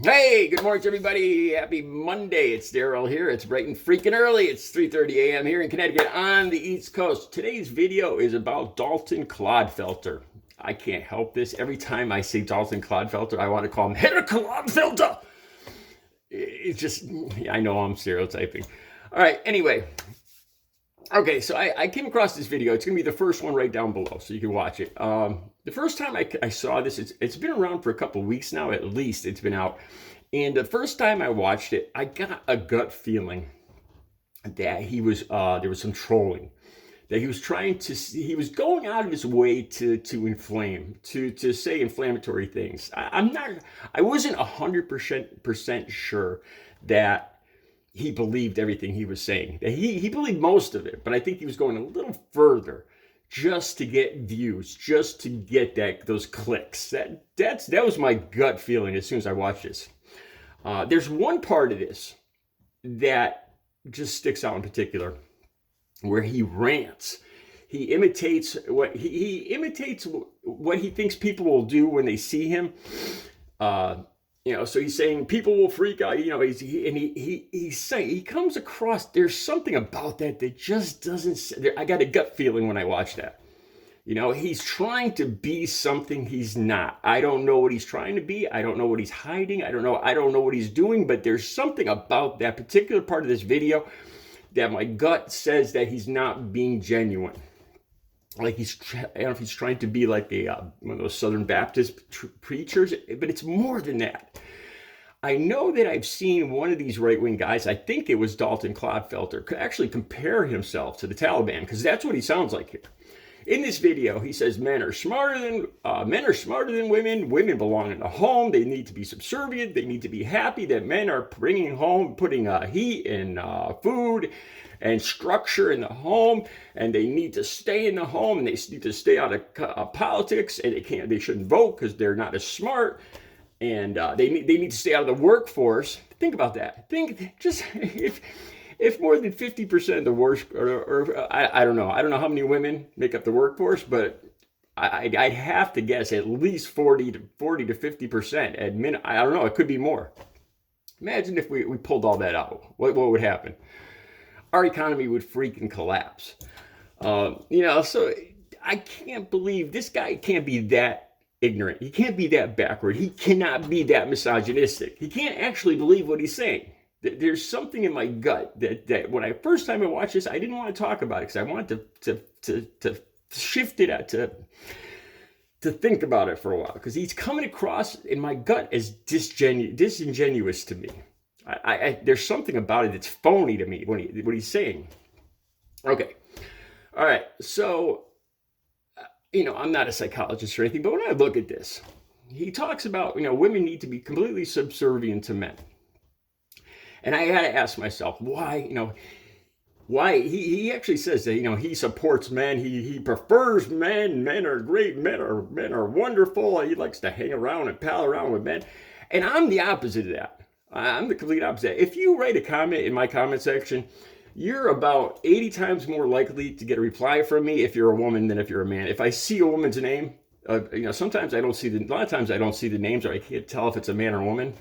Hey, good morning to everybody. Happy Monday. It's Daryl here. It's bright and freaking early. It's 3:30 a.m. here in Connecticut on the East Coast. Today's video is about Dalton CLODFELTER. I can't help this. Every time I see Dalton CLODFELTER, I want to call him Hitter CLODFELTER. It's just, I know I'm stereotyping. All right, anyway. Okay, so I came across this video. It's going to be the first one right down below, so you can watch it. The first time I saw this, it's been around for a couple of weeks now, at least it's been out. And the first time I watched it, I got a gut feeling that there was some trolling, that he was he was going out of his way to inflame, to say inflammatory things. I wasn't 100% sure that he believed everything he was saying. He believed most of it, but I think he was going a little further just to get views, just to get those clicks. That was my gut feeling as soon as I watched this. There's one part of this that just sticks out in particular, where he rants. He imitates what he thinks people will do when they see him. So he's saying people will freak out. He comes across. There's something about that just doesn't. I got a gut feeling when I watch that. He's trying to be something he's not. I don't know what he's trying to be. I don't know what he's hiding. I don't know what he's doing. But there's something about that particular part of this video that my gut says that he's not being genuine. Like I don't know if he's trying to be like one of those Southern Baptist preachers, but it's more than that. I know that I've seen one of these right-wing guys, I think it was Dalton CLODFELTER, could actually compare himself to the Taliban, because that's what he sounds like here. In this video, he says men are smarter than women. Women belong in the home. They need to be subservient. They need to be happy that men are putting heat and food and structure in the home, and they need to stay in the home, and they need to stay out of politics, and they shouldn't vote because they're not as smart, and they need to stay out of the workforce. Think about that. If more than 50% of the I don't know how many women make up the workforce, but I'd have to guess at least 40 to 50% at minimum. I don't know, it could be more. Imagine if we pulled all that out. What would happen? Our economy would freaking collapse. So I can't believe this guy can't be that ignorant. He can't be that backward. He cannot be that misogynistic. He can't actually believe what he's saying. There's something in my gut that when first time I watched this, I didn't want to talk about it because I wanted to shift it out to think about it for a while, because he's coming across in my gut as disingenuous to me. There's something about it that's phony to me what he's saying. Okay. All right. So, I'm not a psychologist or anything, but when I look at this, he talks about, women need to be completely subservient to men. And I had to ask myself, why, he actually says that, he supports men. He prefers men. Men are great. Men are wonderful. He likes to hang around and pal around with men. And I'm the opposite of that. I'm the complete opposite. If you write a comment in my comment section, you're about 80 times more likely to get a reply from me if you're a woman than if you're a man. If I see a woman's name, sometimes a lot of times I don't see the names, or I can't tell if it's a man or a woman.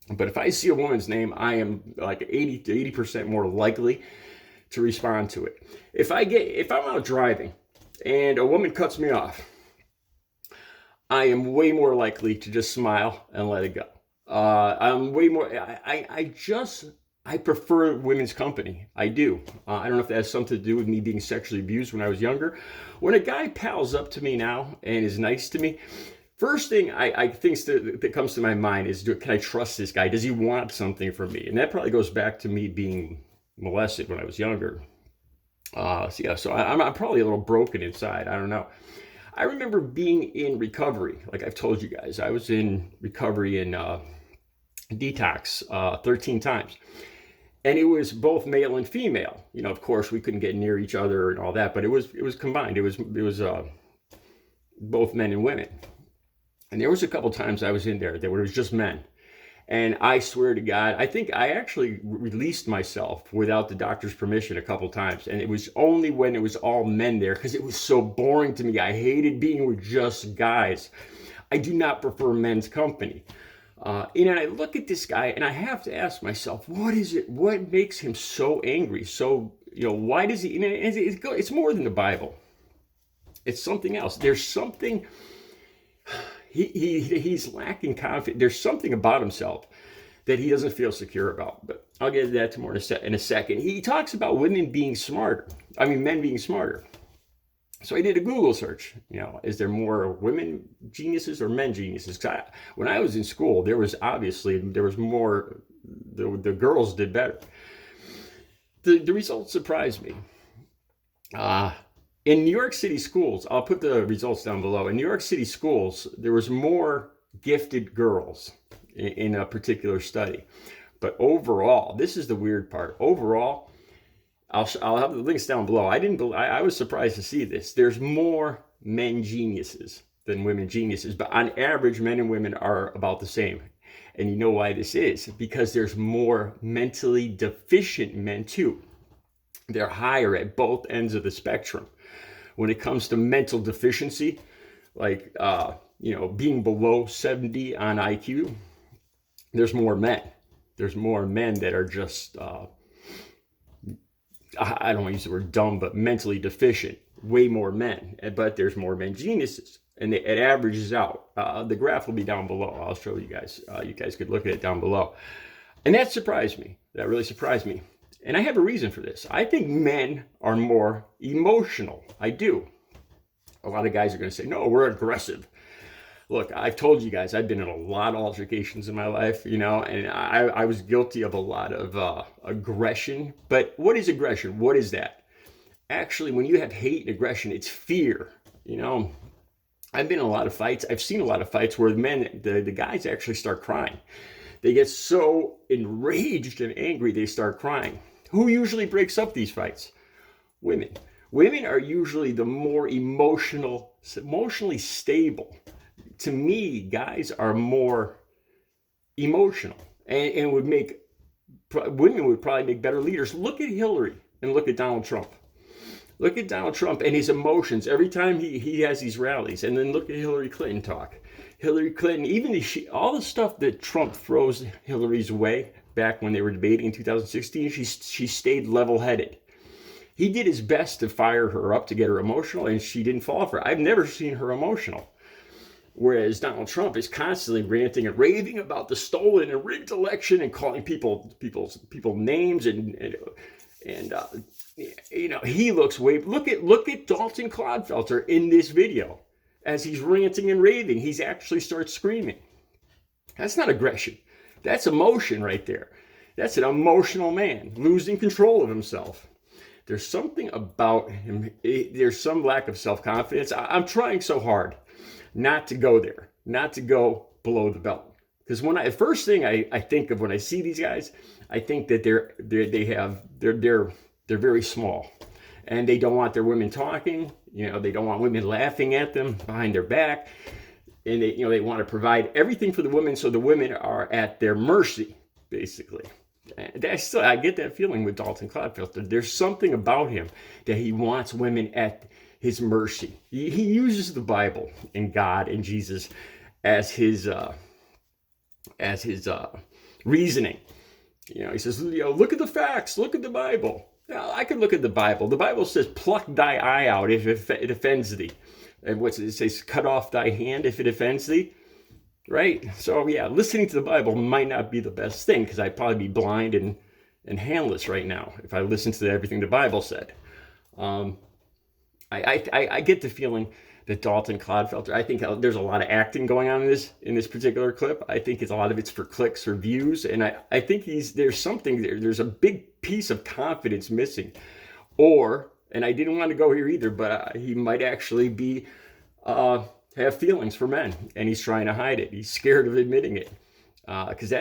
But if I see a woman's name, I am like 80 to 80% more likely to respond to it. If I'm out driving and a woman cuts me off, I am way more likely to just smile and let it go. I'm way more. I prefer women's company. I do. I don't know if that has something to do with me being sexually abused when I was younger. When a guy pals up to me now and is nice to me, first thing I think that comes to my mind is, can I trust this guy? Does he want something from me? And that probably goes back to me being molested when I was younger. So I'm probably a little broken inside. I don't know. I remember being in recovery. Like I've told you guys, I was in recovery in detox 13 times. And it was both male and female. Of course, we couldn't get near each other and all that, but it was combined. It was both men and women. And there was a couple times I was in there that was just men. And I swear to God, I think I actually released myself without the doctor's permission a couple times. And it was only when it was all men there, because it was so boring to me. I hated being with just guys. I do not prefer men's company. And I look at this guy and I have to ask myself, what is it? What makes him so angry? So, why does he? It's more than the Bible. It's something else. There's something. He's lacking confidence. There's something about himself that he doesn't feel secure about. But I'll get to that more in a second. He talks about women being smarter. I mean, men being smarter. So I did a Google search. Is there more women geniuses or men geniuses? When I was in school, there was more. The girls did better. The results surprised me. In New York City schools, I'll put the results down below. In New York City schools, there was more gifted girls in a particular study. But overall, this is the weird part. Overall, I'll have the links down below. I was surprised to see this. There's more men geniuses than women geniuses, but on average, men and women are about the same. And you know why this is? Because there's more mentally deficient men too. They're higher at both ends of the spectrum. When it comes to mental deficiency, like being below 70 on IQ, there's more men. There's more men that are just I don't want to use the word dumb, but mentally deficient. Way more men, but there's more men geniuses, and it averages out. The graph will be down below. I'll show you guys. You guys could look at it down below, and that surprised me. That really surprised me. And I have a reason for this. I think men are more emotional. I do. A lot of guys are going to say, no, we're aggressive. Look, I've told you guys, I've been in a lot of altercations in my life, and I was guilty of a lot of aggression. But what is aggression? What is that? Actually, when you have hate and aggression, it's fear. I've been in a lot of fights. I've seen a lot of fights where the guys actually start crying. They get so enraged and angry, they start crying. Who usually breaks up these fights? Women. Women are usually the more emotionally stable. To me, guys are more emotional and women would probably make better leaders. Look at Hillary and look at Donald Trump. Look at Donald Trump and his emotions every time he has these rallies. And then look at Hillary Clinton talk. Hillary Clinton, all the stuff that Trump throws Hillary's way back when they were debating in 2016, she stayed level-headed. He did his best to fire her up to get her emotional, and she didn't fall for it. I've never seen her emotional. Whereas Donald Trump is constantly ranting and raving about the stolen and rigged election and calling people names and he looks way. Look at Dalton CLODFELTER in this video as he's ranting and raving. He's actually starts screaming. That's not aggression. That's emotion right there. That's an emotional man losing control of himself. There's something about him. There's some lack of self-confidence. I'm trying so hard not to go there, not to go below the belt. Because first thing I think of when I see these guys, I think that they're very small, and they don't want their women talking. They don't want women laughing at them behind their back, and they want to provide everything for the women, so the women are at their mercy, basically. I get that feeling with Dalton CLODFELTER. There's something about him that he wants women at his mercy. He uses the Bible and God and Jesus as his reasoning. He says, look at the facts, look at the Bible. Now, I could look at the Bible. The Bible says, pluck thy eye out if it offends thee. And what's it say? Cut off thy hand if it offends thee. Right? So yeah, listening to the Bible might not be the best thing, because I'd probably be blind and handless right now if I listened to everything the Bible said. I get the feeling that Dalton CLODFELTER, I think there's a lot of acting going on in this particular clip. I think a lot of it's for clicks or views, and I think there's a big piece of confidence missing. And I didn't want to go here either, but he might actually be have feelings for men, and he's trying to hide it. He's scared of admitting it, because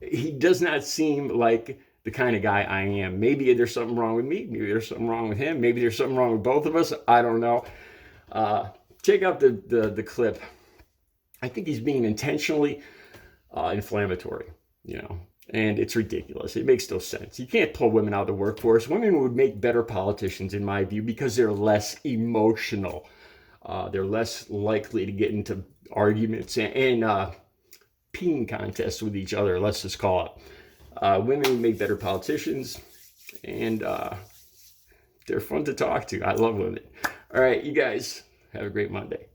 he does not seem like the kind of guy I am. Maybe there's something wrong with me. Maybe there's something wrong with him. Maybe there's something wrong with both of us. I don't know. Check out the clip. I think he's being intentionally inflammatory, and it's ridiculous. It makes no sense. You can't pull women out of the workforce. Women would make better politicians, in my view, because they're less emotional. They're less likely to get into arguments, and peeing contests with each other, let's just call it. Women make better politicians, and they're fun to talk to. I love women. All right, you guys, have a great Monday.